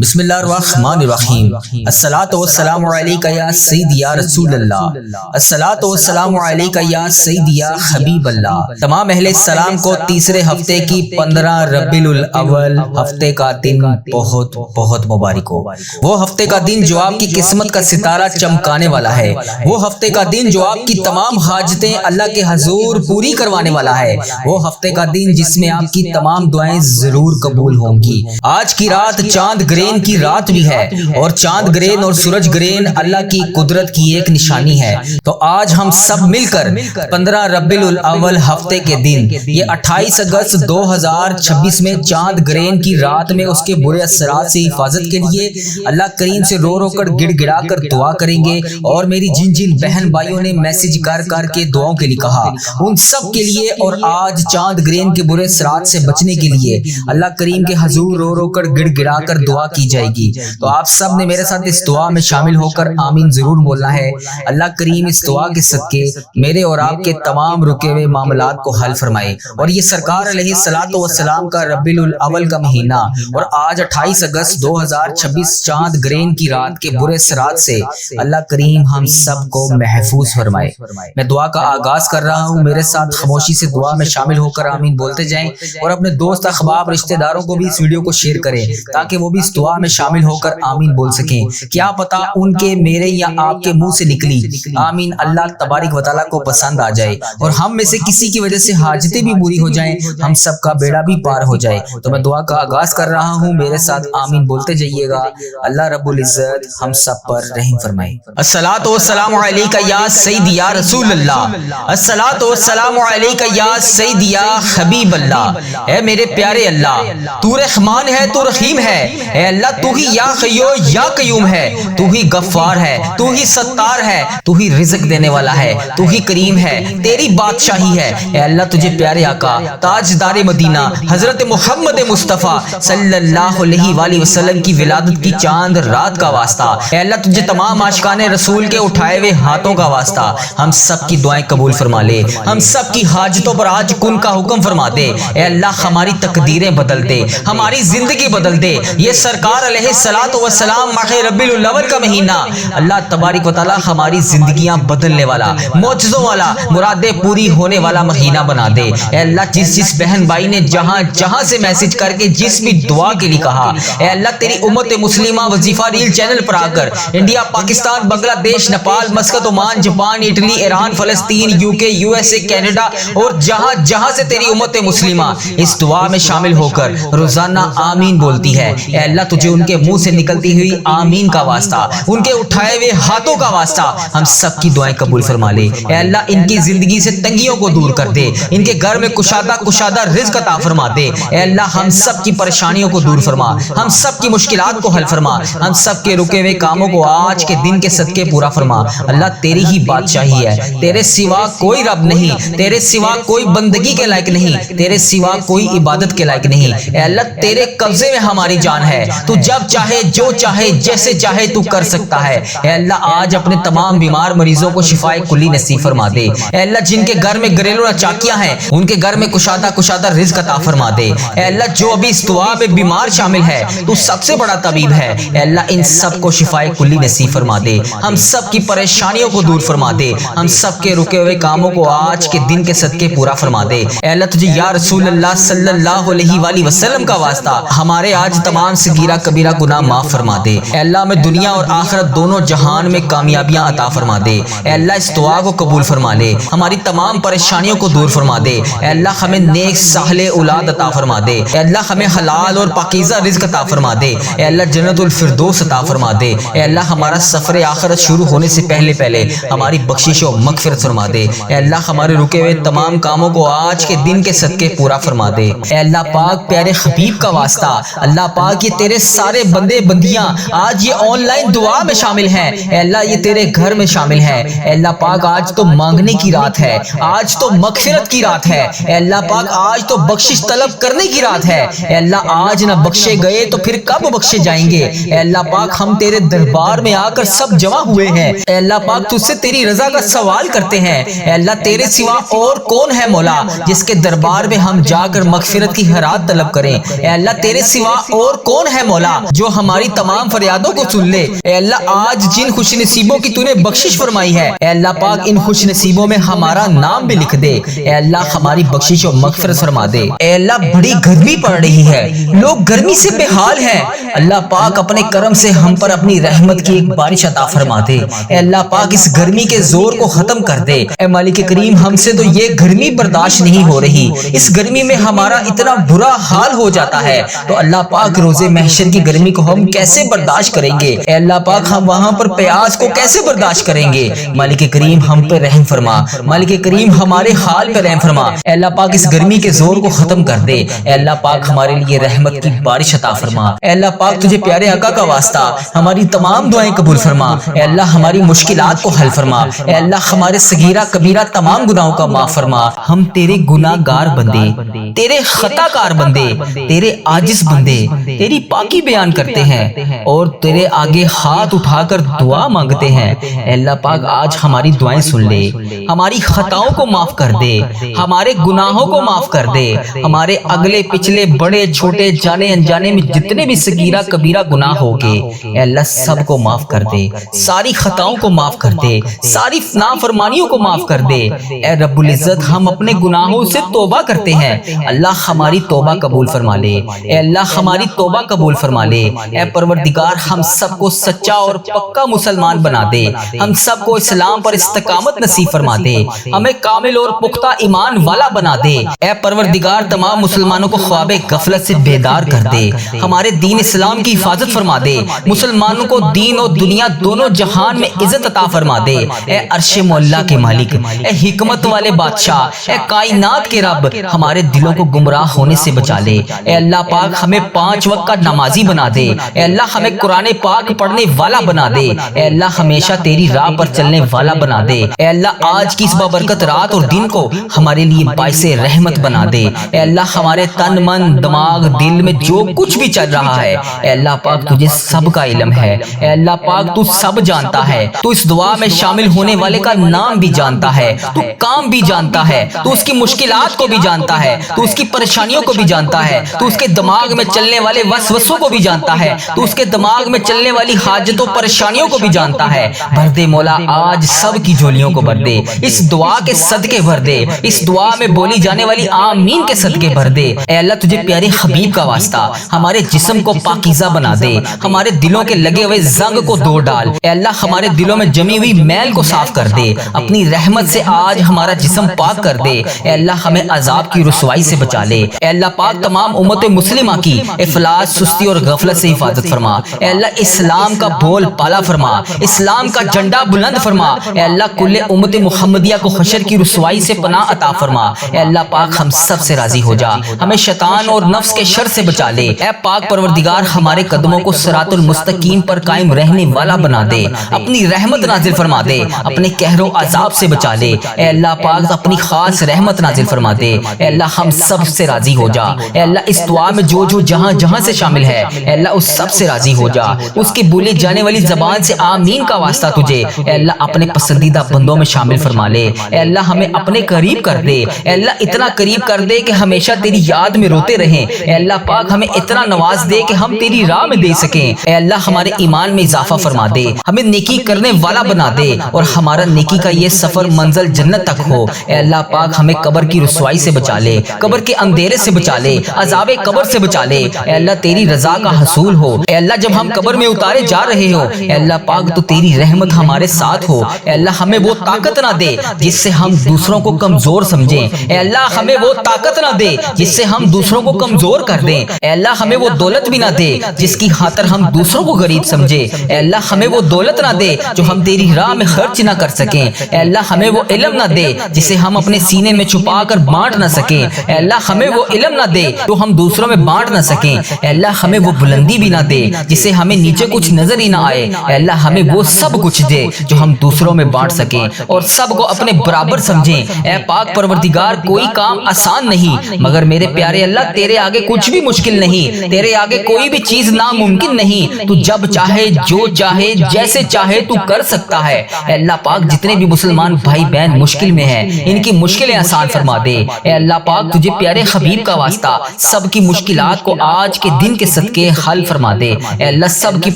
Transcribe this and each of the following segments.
بسم اللہ الرحمن الرحیم۔ الصلاۃ والسلام علیک یا سیدی یا رسول اللہ، الصلاۃ والسلام علیک یا سیدی یا حبیب اللہ۔ تمام اہل السلام کو تیسرے ہفتے کی 15 ربیع الاول ہفتے کا دن بہت بہت مبارک ہو۔ وہ ہفتے کا دن جو آپ کی قسمت کا ستارہ چمکانے والا ہے، وہ ہفتے کا دن جو آپ کی تمام حاجتیں اللہ کے حضور پوری کروانے والا ہے، وہ ہفتے کا دن جس میں آپ کی تمام دعائیں ضرور قبول ہوں گی۔ آج کی رات چاند گرین کی رات بھی ہے، اور چاند گرین اور سورج گرین اللہ کی قدرت کی ایک نشانی ہے۔ تو آج ہم سب مل کر 15 ربیع الاول ہفتے کے دن، یہ 28 اگست 2026 میں چاند گرین کی رات میں اس کے برے اثرات سے حفاظت کے لیے اللہ کریم سے رو رو کر گڑ گڑا کر دعا کریں گے۔ اور میری جن جن بہن بھائیوں نے میسج کر کر کے دعاؤں کے لیے کہا، ان سب کے لیے اور آج چاند گرین کے برے اثرات سے بچنے کے لیے اللہ کریم کے حضور رو رو کر گڑ گڑا کر دعا کی جائے گی۔ تو آپ سب نے میرے ساتھ اس دعا میں شامل ہو کر آمین ضرور بولنا ہے۔ اللہ کریم اس دعا کے صدقے میرے اور آپ کے تمام رکے ہوئے معاملات کو حل فرمائے۔ اور یہ سرکار علیہ الصلوۃ والسلام کا ربیع الاول کا مہینہ اور آج 28 اگست 2026 چاند گرین کی رات کے برے اثرات سے اللہ کریم ہم سب کو محفوظ فرمائے۔ میں دعا کا آغاز کر رہا ہوں، میرے ساتھ خاموشی سے دعا میں شامل ہو کر آمین بولتے جائیں، اور اپنے دوست احباب رشتہ داروں کو بھی اس ویڈیو کو شیئر کریں تاکہ وہ بھی اس دعا میں شامل ہو کر آمین بول سکیں۔ کیا پتا ان کے، میرے یا آپ کے منہ سے نکلی آمین اللہ تبارک و تعالیٰ کو پسند آ جائے، اور ہم میں سے کسی کی وجہ سے حاجتیں بھی پوری ہو جائیں، ہم سب کا بیڑا بھی پار ہو جائے۔ تو میں دعا کا آغاز کر رہا ہوں، میرے ساتھ آمین بولتے جائیے گا۔ اللہ رب العزت ہم سب پر رحم فرمائے۔ الصلاۃ والسلام علیک یا سیدی یا رسول اللہ، الصلاۃ والسلام علیک یا سیدی یا حبیب اللہ۔ اے میرے پیارے اللہ، تو رحمان ہے، تو رحیم ہے، اے اللہ تو ہی یا خیو یا قیوم ہے، تو ہی غفار ہے، تو ہی ستار ہے، تو ہی رزق دینے والا ہے، تو ہی کریم ہے، تیری بادشاہی ہے۔ اے اللہ تجھے پیارے آقا تاجدار مدینہ حضرت محمد مصطفیٰ صلی اللہ علیہ وآلہ وسلم کی ولادت کی چاند رات کا واسطہ، اے اللہ تجھے تمام عاشقان رسول کے اٹھائے ہوئے ہاتھوں کا واسطہ، ہم سب کی دعائیں قبول فرما لے، ہم سب کی حاجتوں پر آج کن کا حکم فرما دے۔ اے اللہ ہماری تقدیریں بدل دے، ہماری زندگی بدل دے۔ یہ سرکار علیہ الصلوۃ والسلام ماہ ربیع الاول کا مہینہ اللہ تبارک و تعالی ہماری زندگیاں بدلنے والا، معجزوں والا، مرادیں پوری ہونے والا مہینہ بنا دے۔ اے اللہ جس بہن بھائی نے جہاں جہاں سے میسج کر کے جس بھی دعا کے لیے کہا، اے اللہ تیری امت مسلمہ وظیفہ ریل چینل پر آ کر انڈیا، پاکستان، بنگلہ دیش، Nepal, Muscat, Oman, Japan, Italy, Iran, فلسطین، UK، USA، کینیڈا اور جہاں جہاں سے تیری امت مسلمہ اس دعا میں شامل ہو کر روزانہ آمین بولتی ہے، اے اللہ تجھے ان کے منہ سے نکلتی ہوئی آمین کا واسطہ، ان کے اٹھائے ہوئے ہاتھوں کا واسطہ ہم سب کی دعائیں قبول فرما لے۔ اے اللہ ان کی زندگی سے تنگیوں کو دور کر دے، ان کے گھر میں کشادہ رزق عطا فرما دے۔ اے اللہ ہم سب کی پریشانیوں کو دور فرما، ہم سب کی مشکلات کو حل فرما، ہم سب کے رکے ہوئے کاموں کو آج کے دن کے صدقے پورا فرما۔ اللہ تیری ہی بادشاہی ہے، تیرے سوا کوئی رب نہیں، تیرے سوا کوئی بندگی کے لائق نہیں، تیرے سوا کوئی عبادت کے لائق نہیں۔ اے اللہ تیرے قبضے میں ہماری جان ہے، تو جب چاہے جو چاہے جیسے چاہے تو کر سکتا ہے۔ اے اللہ آج اپنے تمام بیمار مریضوں کو شفائے کلی نصیب فرما دے۔ اے اللہ جن کے گھر میں گھریلو ناچاکیاں ہیں ان کے گھر میں کشادہ رزق عطا فرما دے۔ اے اللہ جو ابھی اس دعا میں بیمار شامل ہے تو سب سے بڑا طبیب ہے، اے اللہ ان سب کو شفائے کلی نصیب فرما دے، ہم سب کی پریشانیوں کو دور فرما دے، ہم سب کے رکے ہوئے کاموں کو آج کے دن کے صدقے پورا فرما دے۔ اے اللہ تجھے یا رسول اللہ صلی اللہ علیہ وآلہ وسلم کا واسطہ ہمارے آج تمام صغیرہ کبیرہ گناہ معاف فرما دے۔ اے اللہ ہمیں دنیا اور آخرت دونوں جہان میں کامیابیاں عطا فرما دے۔ اے اللہ اس دعا کو قبول فرما لے، ہماری تمام پریشانیوں کو دور فرما دے۔ اے اللہ ہمیں نیک صالح اولاد عطا فرما دے۔ اے اللہ ہمیں حلال اور پاکیزہ رزق عطا فرما دے۔ اے اللہ جنت الفردوس عطا فرما دے۔ اے اللہ ہمارا سفر آخرت شروع ہونے سے پہلے ہماری بخشش و مغفرت فرما دے۔ اے اللہ ہمارے رکے ہوئے تمام کاموں کو آج کے دن کے صدقے پورا فرما دے۔ اے اللہ پاک پیارے حبیب کا واسطہ، اللہ پاک یہ تیرے سارے بندے بندیاں آج یہ آن لائن دعا میں شامل ہیں، اے اللہ یہ تیرے گھر میں شامل ہیں۔ اے اللہ پاک آج تو مانگنے کی رات ہے، آج تو مغفرت کی رات ہے، اے اللہ پاک آج تو بخشش طلب کرنے کی رات ہے۔ اے اللہ آج نہ بخشے گئے تو پھر کب بخشے جائیں گے؟ اے اللہ پاک ہم تیرے دربار میں آ کر سب جمع ہوئے ہیں، اے اللہ پاک تجھ سے تیری رضا کا سوال کرتے ہیں۔ اے اللہ تیرے سوا اور کون ہے مولا جس کے دربار میں ہم جا کر مغفرت کی خیرات طلب کریں؟ اے اللہ تیرے سوا اور کون ہے مولا جو ہماری تمام فریادوں کو سن لے۔ اے اللہ آج جن خوش نصیبوں کی تو نے بخشش فرمائی ہے، اے اللہ پاک ان خوش نصیبوں میں ہمارا نام بھی لکھ دے۔ اے اللہ ہماری بخشش و مغفرت فرما دے۔ اے اللہ بڑی گرمی پڑ رہی ہے، لوگ گرمی سے بے حال ہیں، اللہ پاک اپنے کرم سے ہم پر اپنی رحمت کی ایک بارش عطا فرما دے۔ اے اللہ پاک اس گرمی کے زور کو ختم کر دے۔ اے مالک کریم ہم سے تو یہ گرمی برداشت نہیں ہو رہی، اس گرمی میں ہمارا اتنا برا حال ہو جاتا ہے، تو اللہ پاک روزے محشر کی گرمی کو ہم کیسے برداشت کریں گے؟ اے اللہ پاک ہم وہاں پر پیاس کو کیسے برداشت کریں گے؟ مالک کریم ہم پہ رحم فرما، مالک کریم ہمارے حال پہ رحم فرما۔ اے اللہ پاک اس گرمی کے زور کو ختم کر دے۔ اے اللہ پاک ہمارے لیے رحمت کی بارش عطا فرما۔ اے اللہ پاک تجھے پیارے آقا کا واسطہ ہماری تمام دعائیں قبول فرما۔ اے اللہ ہماری مشکلات کو حل فرما۔ اے اللہ ہمارے صغیرہ کبیرہ تمام گناہوں کا معاف فرما۔ ہم تیرے گناہ گار بندے، تیرے خطا کار بندے، تیرے عاجز بندے تیری پاکی بیان کرتے ہیں اور تیرے آگے ہاتھ اٹھا کر دعا مانگتے ہیں۔ اے اللہ پاک آج ہماری دعائیں سن لے، ہماری خطاؤں کو معاف کر دے، ہمارے گناہوں کو معاف کر دے، ہمارے اگلے پچھلے بڑے چھوٹے جانے انجانے میں جتنے بھی صغیرہ کبیرہ گناہ ہو گے، اے اللہ سب کو معاف کر دے، ساری خطاؤں کو معاف کر دے، ساری نافرمانیوں کو معاف کر دے۔ اے رب العزت ہم اپنے گناہوں سے توبہ کرتے ہیں، اللہ ہماری توبہ قبول فرما لے۔ اے اللہ ہماری توبہ قبول فرما لے۔ اے پروردگار ہم سب کو سچا اور پکا مسلمان بنا دے، ہم سب کو اسلام پر استقامت نصیب فرما دے، ہمیں کامل اور پختہ ایمان والا بنا دے۔ اے پروردگار تمام مسلمانوں کو خواب غفلت سے بیدار کر دے، ہمارے دین اسلام کی حفاظت فرما دے، مسلمانوں کو دین اور دنیا دونوں جہان میں عزت عطا فرما دے۔ اے عرش مولا کے مالک، اے حکمت والے بادشاہ، اے کائنات کے رب ہمارے دلوں کو گمراہ ہونے سے بچا لے۔ اے اللہ پاک ہمیں 5 وقت کا نمازی بنا دے، اے اللہ ہمیں قرآن پاک پڑھنے والا بنا دے، اے اللہ ہمیشہ تیری راہ پر چلنے والا بنا دے۔ اے اللہ آج کی اس بابرکت رات اور دن کو ہمارے لیے باعث رحمت بنا دے۔ اے اللہ ہمارے تن من دماغ دل میں جو کچھ بھی چل رہا ہے، اے اللہ پاک تجھے سب کا علم ہے، اے اللہ پاک تو سب جانتا ہے، تو اس دعا میں شامل ہونے والے کا نام بھی جانتا ہے، تو کام بھی جانتا ہے، تو اس کی مشکلات کو بھی جانتا ہے، تو اس کی پریشانیوں کو بھی جانتا ہے، تو اس کے دماغ میں چلنے والے وسوسوں کو بھی جانتا ہے، تو اس کے دماغ میں چلنے والی حاجتوں پریشانیوں کو بھی جانتا ہے۔ بھر دے مولا آج سب کی جھولیوں کو بھر دے، اس دعا کے صدقے بھر دے، اس دعا میں بولی جانے والی آمین کے صدقے بھر دے۔ اے اللہ تجھے پیارے حبیب کا واسطہ ہمارے جسم کو پاکیزہ بنا دے، ہمارے دلوں کے لگے ہوئے زنگ کو دھو ڈال، اے اللہ ہمارے دلوں میں جمی ہوئی میل کو صاف کر دے، اپنی رحمت سے آج ہمارا جسم پاک کر دے۔ اے اللہ ہمیں عذاب کی رسوائی سے بچا لے۔ اے اللہ پاک تمام امت مسلمہ کی افلاس سستی اور غفلت سے حفاظت فرما۔ اے اللہ اسلام کا بول بالا فرما، اسلام کا جھنڈا بلند فرما۔ اے اللہ کل امت محمدیہ کو حشر کی رسوائی سے پناہ عطا فرما۔ اے اللہ پاک ہم سب سے راضی ہو جا، ہمیں شیطان اور نفس کے شر سے بچا لے۔ اے پاک پروردگار ہمارے قدموں کو صراط المستقیم پر قائم رہنے والا بنا دے، اپنی رحمت نازل فرما دے، اپنے قہر و عذاب سے بچا لے۔ اے اللہ پاک اپنی خاص رحمت نازل فرما دے۔ اے اللہ ہم سب سے راضی ہو جا۔ اے اللہ اس دعا میں جو جہاں جہاں سے شامل ہے، اے اللہ اس سب سے راضی ہو جا، اس کی بولی جانے والی زبان سے آمین کا واسطہ تجھے اے اللہ اپنے پسندیدہ بندوں میں شامل فرما لے۔ اے اللہ ہمیں اپنے قریب کر دے، اے اللہ اتنا قریب کر دے کہ ہمیشہ تیری یاد میں روتے رہیں۔ اے اللہ پاک ہمیں اتنا نواز دے کہ ہم تیری راہ میں دے سکیں۔ اے اللہ ہمارے ایمان میں اضافہ فرما دے، ہمیں نیکی کرنے والا بنا دے اور ہمارا نیکی کا یہ سفر منزل جنت تک ہو۔ اے اللہ پاک ہمیں قبر کی رسوائی سے بچا لے، قبر کے اندھیرے سے بچا لے، عذاب قبر سے بچا لے۔ اے اللہ تیری رضا کا حصول ہو۔ اے اللہ جب ہم قبر میں اتارے جا رہے ہو، اے اللہ پاک تو تیری رحمت ہمارے ساتھ ہو۔ اے اللہ ہمیں وہ طاقت نہ دے جس سے ہم دوسروں کو کمزور سمجھیں، اے اللہ ہمیں وہ طاقت نہ دے جس سے ہم دوسروں کو کمزور کر دیں۔ اے اللہ ہمیں وہ دولت بھی نہ دے جس کی خاطر ہم دوسروں کو غریب سمجھے۔ اے اللہ ہمیں وہ دولت نہ دے جو ہم تیری راہ میں خرچ نہ کر سکیں۔ اے اللہ ہمیں وہ علم نہ دے جسے ہم اپنے سینے میں چھپا کر بانٹ نہ سکیں۔ اے اللہ ہمیں وہ علم نہ دے جو ہم دوسروں میں بانٹ نہ سکیں۔ اے اللہ ہمیں وہ بلندی بھی نہ دے جسے ہمیں نیچے کچھ نظر ہی نہ آئے۔ اے اللہ ہمیں وہ سب کچھ دے جو ہم دوسروں میں بانٹ سکیں اور سب کو اپنے برابر سمجھیں۔ اے پاک پروردگار کوئی کام آسان نہیں مگر میرے پیارے اللہ تیرے آگے کچھ بھی مشکل نہیں، تیرے آگے کوئی بھی چیز ناممکن نہیں۔ تو جب چاہے جو چاہے جیسے چاہے تو کر سکتا ہے۔ اے اللہ پاک جتنے بھی مسلمان بھائی بہن مشکل میں ہیں ان کی مشکلیں آسان فرما دے۔ اے اللہ پاک تجھے پیارے حبیب کا واسطہ سب کی مشکلات کو آج کے دن کے صدقے حل فرما دے۔ اے اللہ سب کی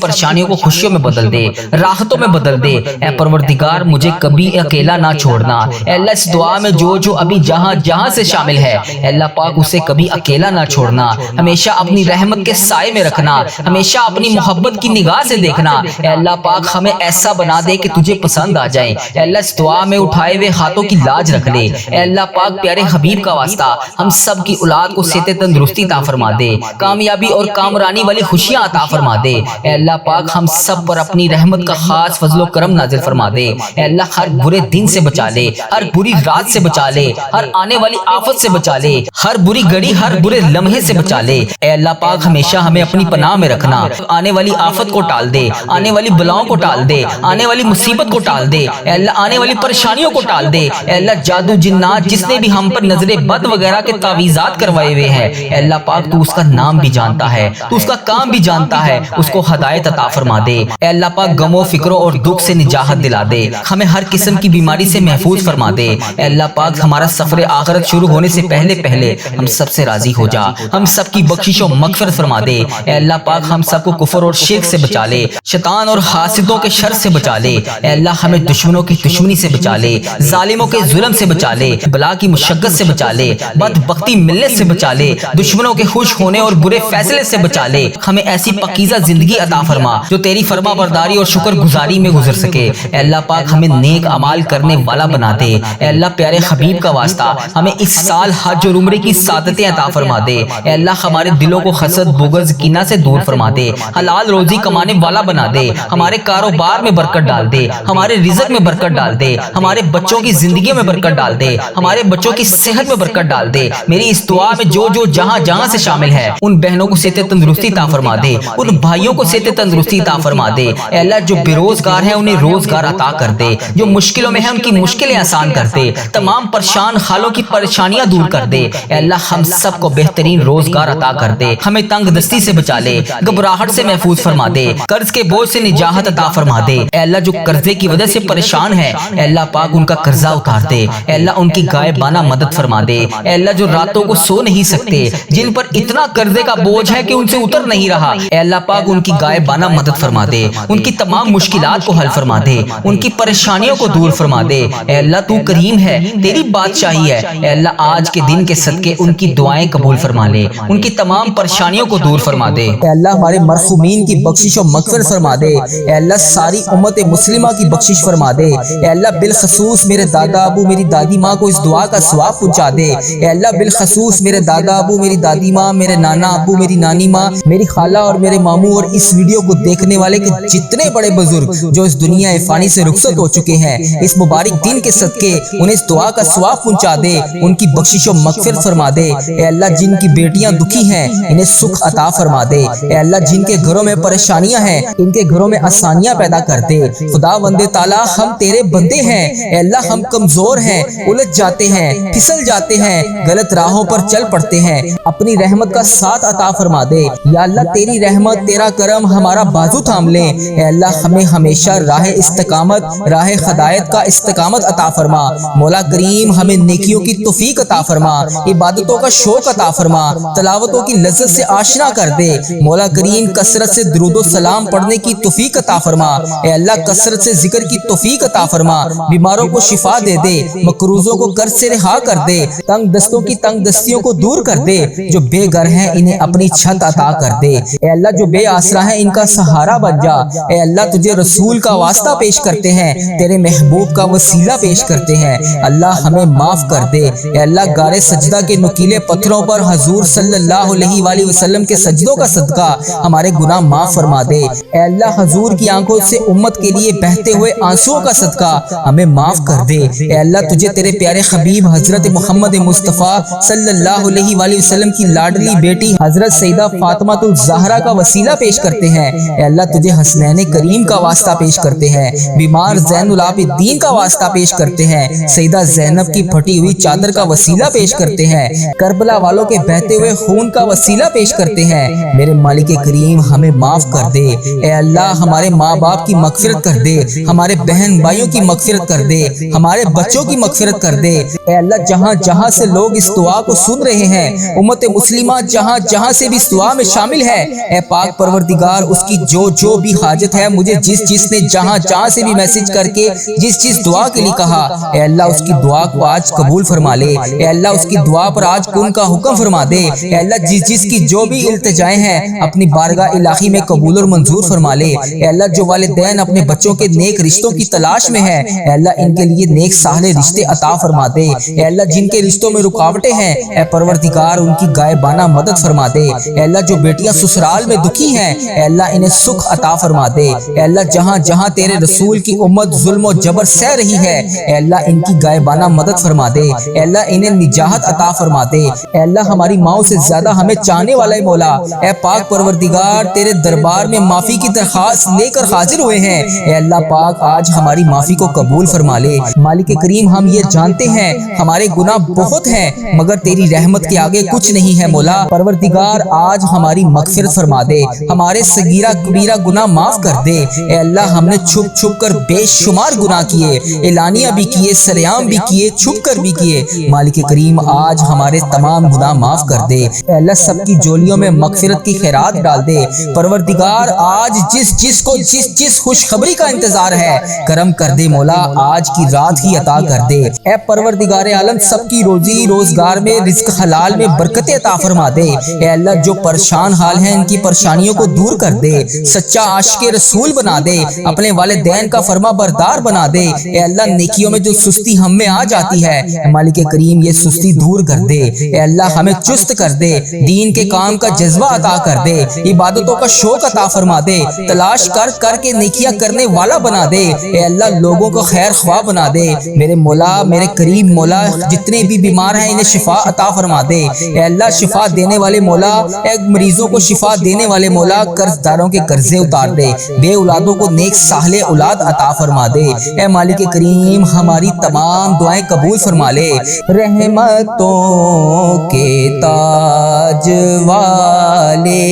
پریشانیوں کو خوشیوں میں بدل دے، راحتوں میں بدل دے۔ اے پروردگار مجھے کبھی اکیلا نہ چھوڑنا۔ اے اللہ اس دعا میں جو ابھی جہاں سے شامل ہے، اے اللہ پاک اسے کبھی اکیلا نہ چھوڑنا، ہمیشہ اپنی رحمت کے سائے میں رکھنا، ہمیشہ اپنی محبت کی نگاہ سے دیکھنا۔ اے اللہ پاک ہمیں ایسا بنا دے کہ تجھے پسند آ جائے۔ اے اللہ اس دعا میں اٹھائے ہوئے ہاتھوں کی لاج رکھ لے۔ اے اللہ پاک پیارے حبیب کا واسطہ ہم سب کی اولاد کو صحت تندرستی عطا فرما دے، کامیابی اور کامرانی والی خوشیاں عطا فرما دے۔ اے اللہ پاک ہم سب پر اپنی رحمت کا خاص فضل و کرم نازل فرما دے۔ اے اللہ ہر برے دن سے بچا لے، ہر بری رات سے بچا لے، ہر آنے والی آفت سے بچا لے، ہر بری گھڑی ہر برے لمحے سے بچا لے۔ اے اللہ پاک ہمیشہ ہمیں اپنی پناہ میں رکھنا، آنے والی آفت کو ٹال دے، آنے والی بلاؤں کو ٹال دے، آنے والی مصیبت کو ٹال دے۔ اے اللہ آنے والی پریشانیوں کو ٹال دے۔ اے اللہ جادو جنات جس نے بھی ہم پر نظر بد وغیرہ کے تعویذات کروائے ہوئے ہیں، اے اللہ پاک تو اس کا نام بھی جانتا ہے، تو اس کا کام بھی جانتا ہے، اس کو ہدایت عطا فرما دے۔ اے اللہ پاک غم و فکروں اور دکھ سے نجات دلا دے، ہمیں ہر قسم کی بیماری سے محفوظ فرما دے۔ اے اللہ پاک ہمارا سفر آخرت شروع ہونے سے پہلے ہم سب سے راضی ہو جا، ہم سب کی بخشش و مغفرت فرما دے۔ اے اللہ پاک ہم سب کو کفر اور شرک سے بچا لے، شیطان اور حاسدوں کے شر سے بچا لے۔ اے اللہ ہمیں دشمنوں کی دشمنی سے بچا لے، ظالموں کے ظلم سے بچا لے، بلا کی مشقت سے بچا لے، بدبختی ملنے سے بچا لے، دشمنوں کے خوش ہونے اور برے فیصلے سے بچا لے۔ ہمیں ایسی پاکیزہ زندگی عطا فرما جو تیری فرما برداری اور شکر گزاری میں گزر سکے۔ اے اللہ پاک ہمیں نیک اعمال کرنے والا بنا دے۔ اے اللہ پیارے حبیب کا واسطہ ہمیں اس سال حج اور عمرے کی سعادتیں عطا فرما دے۔ اے اللہ ہمارے دلوں کو حسد بغض کینہ سے دور فرما دے، حلال روزی کمانے والا بنا دے، ہمارے کاروبار میں برکت ڈال دے، ہمارے رزق میں برکت ڈال دے، ہمارے بچوں کی زندگیوں میں برکت ڈال دے، ہمارے بچوں کی صحت میں برکت ڈال دے۔ میری اس دعا میں جو جہاں سے شامل ہے ان بہنوں کو صحت تندرستی عطا فرما دے، ان بھائیوں کو صحت تندرستی عطا فرما دے۔ اے اللہ جو بے روزگار ہیں انہیں روزگار عطا کر دے، جو مشکلوں میں ہیں ان کی مشکلیں آسان کر دے، تمام پریشان حالوں کی پریشانیاں دور کر دے۔ اے اللہ ہم سب کو بہترین روزگار عطا کر دے، ہمیں تنگ دستی سے بچا لے، گھبراہٹ سے محفوظ فرما دے، قرض کے بوجھ سے نجات عطا فرما دے۔ اے اللہ جو قرضے کی وجہ سے پریشان ہے، اے اللہ پاک ان کا قرضہ اتار دے، اے اللہ ان کی غائبانہ مدد فرما دے۔ اے اللہ جو راتوں کو سو نہیں سکتے، جن پر اتنا قرضے کا بوجھ ہے کہ ان سے اتر نہیں رہا، اے اللہ پاک ان کی غائبانہ مدد فرما دے، ان کی تمام مشکلات کو حل فرما دے، ان کی پریشانیوں کو دور فرما دے۔ اے اللہ تو کریم ہے، تیری بادشاہی ہے۔ اے اللہ آج کے دن کے صدقے ان کی دعائیں قبول فرما لے، ان کی تمام پریشانیوں کو دور فرما دے۔ اے اللہ ہمارے مرحومین کی بخشش و مغفرت فرما دے۔ اے اللہ ساری امت مسلمہ کی بخشش فرما دے۔ اے اللہ بالخصوص میرے دادا ابو میری دادی ماں کو اس دعا کا ثواب پہنچا دے۔ اے اللہ بالخصوص میرے دادا ابو میری دادی ماں، میرے نانا ابو میری نانی ماں، میری خالہ اور میرے ماموں اور اس ویڈیو کو دیکھنے والے کے جتنے بڑے بزرگ جو اس دنیا فانی سے رخصت ہو چکے ہیں، اس مبارک دن کے صدقے انہیں اس دعا کا ثواب پہنچا دے، ان کی بخشش و مغفرت فرما دے۔ اے اللہ جن کی بیٹیاں دکھی ہیں انہیں سکھ عطا فرما دے۔ اے اللہ جن کے گھروں میں پریشانیاں ہیں ان کے گھروں میں آسانیاں پیدا کر دے۔ خدا بند تعالیٰ ہم تیرے بندے ہیں، اے اللہ ہم کمزور ہیں، الجھ جاتے ہیں، پھسل جاتے ہیں، غلط راہوں پر چل پڑتے ہیں، اپنی رحمت کا ساتھ عطا فرما دے۔ یا اللہ تیری رحمت تیرا کرم ہمارا بازو تھام لے۔ اے اللہ ہمیں ہمیشہ راہ استقامت راہ ہدایت کا استقامت عطا فرما۔ مولا کریم ہمیں نیکیوں کی توفیق عطا فرما، عبادتوں کا شوق عطا فرما، تلاوتوں کی لذت سے آشنا کر دے۔ مولا کریم کثرت سے درود و سلام پڑھنے کی توفیق عطا فرما۔ اے اللہ کثرت سے ذکر کی توفیق عطا فرما، بیماروں کو شفا دے دے، مقروضوں کو قرض سے رہا کر دے، تنگ دستوں کی تنگ دستیوں کو دور کر دے، جو بے گھر ہیں انہیں اپنی چھت عطا کر دے۔ اے اللہ جو بے آسرا ہیں ان کا سہارا بن جا۔ اے اللہ تجھے رسول کا واسطہ پیش کرتے ہیں، تیرے محبوب کا وسیلہ پیش کرتے ہیں، اللہ ہمیں معاف کر دے۔ اے اللہ غار سجدہ کے نکیلے پتھروں پر حضور صلی اللہ علیہ وآلہ وسلم کے سجدوں کا صدقہ ہمارے گناہ معاف فرما دے۔ اے اللہ حضور کی آنکھوں سے امت کے لیے بہتے ہوئے آنسوؤں کا صدقہ ہمیں معاف کر دے۔ اے اللہ تجھے تیرے پیارے حبیب حضرت محمد مصطفیٰ صلی اللہ علیہ وآلہ وسلم کی لاڈلی بیٹی حضرت سیدہ فاطمہ الزہرا کا وسیلہ پیش کرتے ہیں۔ اے اللہ تجھے حسنین کریم کا واسطہ پیش کرتے ہیں، بیمار زین العابدین کا واسطہ پیش کرتے ہیں، سیدہ زینب کی پھٹی ہوئی چادر کا وسیلہ پیش کرتے ہیں، کربلا والوں کے بہتے ہوئے خون کا وسیلہ پیش کرتے ہیں۔ میرے مالک کریم ہمیں معاف کر دے۔ اے اللہ ہمارے ماں باپ کی مغفرت کر دے، ہمارے بہن بھائیوں کی مغفرت کر دے، ہمارے بچوں کی مغفرت کر دے۔ اے اللہ جہاں جہاں سے لوگ اس دعا کو سن رہے ہیں، امت مسلمہ جہاں جہاں سے بھی اس دعا دعا میں شامل ہے۔ اے پاک پروردگار اس کی جو بھی حاجت ہے، مجھے جس نے جہاں سے بھی میسج کر کے جس دعا کے لیے کہا، اے اللہ اس کی دعا کو آج قبول فرما لے۔ اے اللہ اس کی دعا پر آج کن کا حکم فرما دے۔ اے اللہ جس کی جو بھی التجائیں ہیں اپنی بارگاہ الہی میں قبول اور منظور فرما لے۔ اے اللہ جو والدین اپنے بچوں کے نیک رشتوں کی تلاش میں ہیں، اے اللہ ان کے لیے نیک صالح رشتے عطا فرما دے۔ اے اللہ جن کے رشتوں میں رکاوٹیں ہیں، اے پروردگار ان کی غائبانہ مدد فرما دے۔ اے اللہ جو بیٹیاں سسرال میں دکھی ہیں، اے اللہ انہیں سکھ عطا فرما دے۔ اے اللہ جہاں تیرے رسول کی امت ظلم و جبر سہ رہی ہے، اے اللہ ان کی غائبانہ مدد فرما دے۔ اے اللہ انہیں نجات عطا فرما دے۔ اے اللہ ہماری ماؤں سے زیادہ ہمیں چاہنے والا ہے مولا، اے پاک پروردگار تیرے دربار میں معافی کی درخواست لے کر حاضر ہوئے ہیں۔ اے اللہ پاک آج ہماری معافی کو قبول فرما لے۔ مالک کریم ہم یہ جانتے ہیں ہمارے گناہ بہت ہیں، مگر تیری رحمت کے آگے کچھ نہیں ہے مولا۔ پروردگار آج ہماری مغفرت فرما دے، ہمارے صغیرہ کبیرہ گناہ معاف کر دے۔ اے اللہ ہم نے چھپ کر بے شمار گناہ کیے، اعلانیہ بھی کیے، سریعام بھی کیے، چھپ کر بھی کیے۔ مالک کریم آج ہمارے تمام گناہ معاف کر دے۔ اے اللہ سب کی جولیوں میں مغفرت کی خیرات ڈال دے۔ پروردگار آج جس کو جس خوشخبری کا انتظار ہے کرم کر دے مولا، آج کی رات ہی عطا کر دے۔ اے پروردگار عالم سب کی روزی روزگار میں رزق حلال میں برکت عطا فرما دے۔ اے اللہ جو پریشان حال ہیں ان کی پریشانیوں کو دور کر دے، سچا عاشق رسول بنا دے، اپنے والدین کا فرما بردار بنا دے۔ اے اللہ نیکیوں میں جو سستی ہم میں آ جاتی ہے، مالک کریم یہ سستی دور کر دے۔ اے اللہ ہمیں چست کر دے، دین کے کام کا جذبہ عطا کر دے، عبادتوں کا شوق عطا فرما دے، تلاش کر کے نیکیاں کرنے والا بنا دے۔ اے اللہ لوگوں کو خیر خواہ بنا دے۔ میرے مولا میرے کریم مولا جتنے بھی بیمار ہیں انہیں شفا عطا فرما دے۔ اے اللہ شفا دینے والے مولا، اے مریضوں کو شفا دینے والے مولا قرض داروں کے قرضے اتار دے، بے اولادوں کو نیک صالح اولاد عطا فرما دے۔ اے مالک کریم ہماری تمام دعائیں قبول فرما لے۔ رحمتوں کے تاج والے،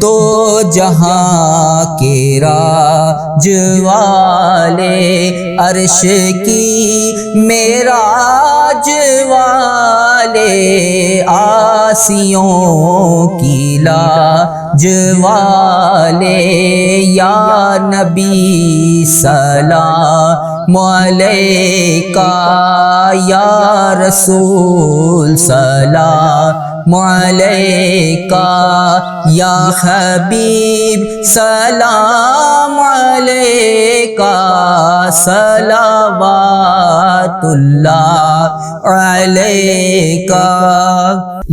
دو جہاں کے راج والے، عرش کی معراج والے، آسیوں کی لاج والے، یا نبی سلام علیکہ، یا رسول سلام علیکہ، یا حبیب سلام علیکہ، صلوات اللہ علیکہ۔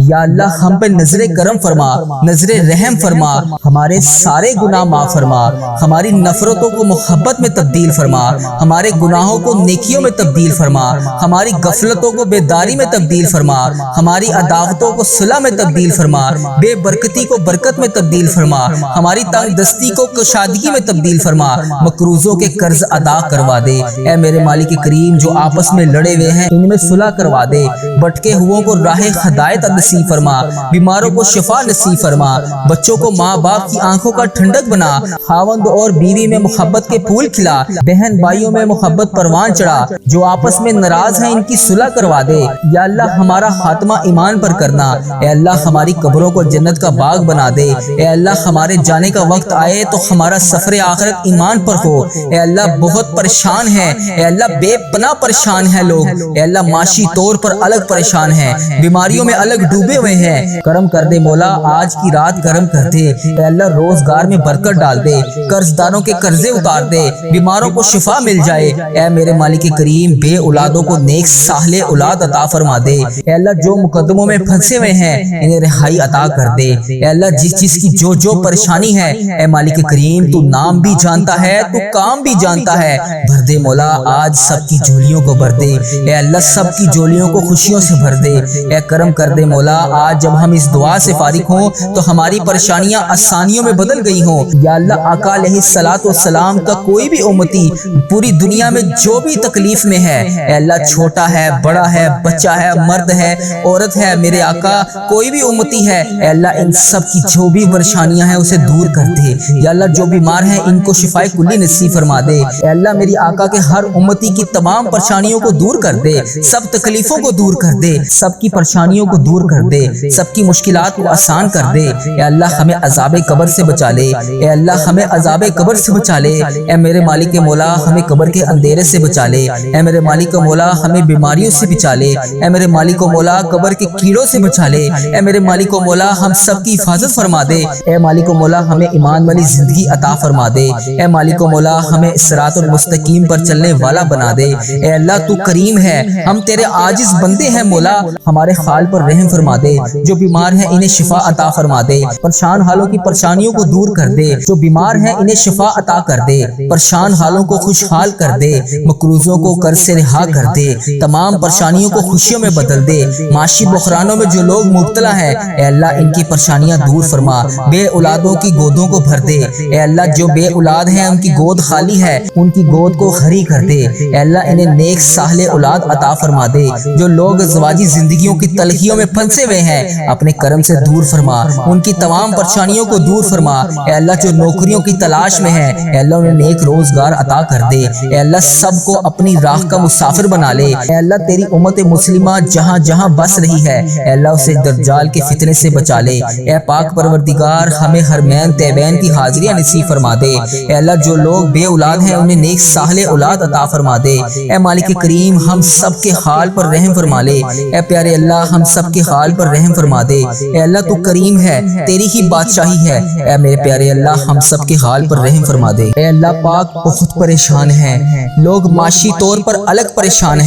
یا اللہ ہم پہ نظر کرم فرما، نظر رحم فرما، ہمارے سارے گناہ معاف فرما، ہماری نفرتوں کو محبت میں تبدیل فرما، ہمارے گناہوں کو نیکیوں میں تبدیل فرما، ہماری غفلتوں کو بیداری میں تبدیل فرما، ہماری عداوتوں کو صلح میں تبدیل فرما، بے برکتی کو برکت میں تبدیل فرما، ہماری تنگ دستی کو کشادگی میں تبدیل فرما، مقروضوں کے قرض ادا کروا دے۔ اے میرے مالک کریم جو آپس میں لڑے ہوئے ہیں ان میں صلح کروا دے، بھٹکے ہوئوں کو راہ ہدایت نصیب فرما، بیماروں کو شفا نصیب فرما، بچوں کو ماں باپ کی آنکھوں کا ٹھنڈک بنا، خاوند اور بیوی میں محبت کے پھول کھلا، بہن بھائیوں میں محبت پروان چڑھا، جو آپس میں ناراض ہیں ان کی صلح کروا دے۔ یا اللہ ہمارا خاتمہ ایمان پر کرنا، اے اللہ ہماری قبروں کو جنت کا باغ بنا دے، اے اللہ ہمارے جانے کا وقت آئے تو ہمارا سفر آخرت ایمان پر ہو۔ اے اللہ بہت پریشان ہے، اے اللہ بے پناہ پریشان ہے لوگ، اے اللہ معاشی طور پر الگ پریشان ہیں، بیماریوں میں الگ ڈوبے ہوئے ہیں، کرم کر دے مولا آج کی رات کرم کر دے۔ اے اللہ روزگار میں برکت ڈال دے، قرض داروں کے قرضے اتار دے، بیماروں کو شفا مل جائے۔ اے میرے مالک کریم بے اولادوں کو نیک صالح اولاد عطا فرما دے۔ اے اللہ جو مقدموں میں پھنسے ہوئے ہیں انہیں رہائی عطا کر دے۔ اے اللہ جس چیز کی جو پریشانی ہے اے مالک کریم تو نام بھی جانتا ہے، تو کام بھی جانتا ہے، بھر دے مولا آج سب کی جھولیوں کو بھر دے۔ اے اللہ سب کی جھولیوں کو خوشیوں سے بھر دے۔ اے کرم کر دے مولا آج جب ہم اس دعا سے فارغ ہوں تو ہماری پریشانیاں آسانیوں میں بدل گئی ہوں۔ یا اللہ آقا علیہ الصلوۃ والسلام کا کوئی بھی امتی پوری دنیا میں جو بھی تکلیف میں ہے، اے اللہ چھوٹا ہے، بڑا ہے، بچہ ہے، مرد ہے، عورت ہے، میرے آقا کوئی بھی امتی ہے اے اللہ ان سب کی جو بھی پریشانیاں ہیں اسے دور کر دے یا اللہ جو بیمار ہیں ان کو شفائے کلی نصیب فرما دے اے اللہ میری آقا کے ہر امتی کی تمام پریشانیوں کو دور کر دے سب تکلیفوں کو دور کر دے سب کی پریشانیوں کو دور کر دے سب کی مشکلات کو آسان کر دے اے اللہ ہمیں عذاب قبر سے بچا لے اے اللہ ہمیں عذاب قبر سے بچا لے اے میرے مالک مولا ہمیں قبر کے اندھیرے سے بچا لے اے میرے مالک مولا ہمیں بیماریوں سے بچا لے اے میرے مالک مولا قبر کے کیڑوں سے بچا لے اے میرے مالک مولا ہم سب کی حفاظت فرما دے اے مالک مولا ہمیں ایمان والی زندگی عطا فرما دے اے مالک مولا ہمیں صراط المستقیم پر چلنے والا بنا دے اے اللہ تو کریم ہے ہم تیرے عاجز بندے ہیں مولا ہمارے حال پر رحم فرما دے جو بیمار ہیں انہیں شفا عطا فرما دے پریشان حالوں کی پریشانیوں کو دور کر دے جو بیمار ہیں انہیں شفا عطا کر دے پریشان حالوں کو خوشحال کر دے مقروضوں کو قرض سے رہا کر دے تمام پریشانیوں کو خوشیوں میں بدل دے معاشی بحرانوں میں جو لوگ مبتلا ہیں اے اللہ ان کی پریشانیاں دور فرما بے اولادوں کی گودوں کو بھر دے اے اللہ جو بے اولاد ہیں ان کی گود خالی ہے ان کی گود کو خری کر دے اے اللہ انہیں نیک صالح اولاد عطا فرما دے جو لوگ ازواجی زندگیوں کی تلخیوں میں پھنسے ہوئے ہیں اپنے کرم سے دور فرما ان کی تمام پریشانیوں کو دور فرما اے اللہ جو نوکریوں کی تلاش میں ہے اے اللہ انہیں نیک روزگار عطا کر دے اے اللہ سب کو اپنی راہ کا مسافر بنا لے اے اللہ تیری امت مسلمہ جہاں جہاں بس رہی ہے اے اللہ اسے دجال کے فتنے سے بچا لے اے پاک پروردگار ہمیں حرمین طیبین کی حاضریاں نصیب فرما دے اے اللہ جو لوگ بے اولاد ہیں انہیں نیک صالح اولاد عطا فرما دے اے مالک کریم ہم سب کے حال پر رحم فرما لے اے پیارے اللہ ہم سب کے حال پر رحم فرما دے اے اللہ تو کریم ہے تیری ہی بادشاہی ہے اے میرے پیارے اللہ ہم سب کے حال پر رحم فرما دے اے اللہ پاک بہت پریشان ہیں لوگ معاشی طور پر الگ پریشان ہیں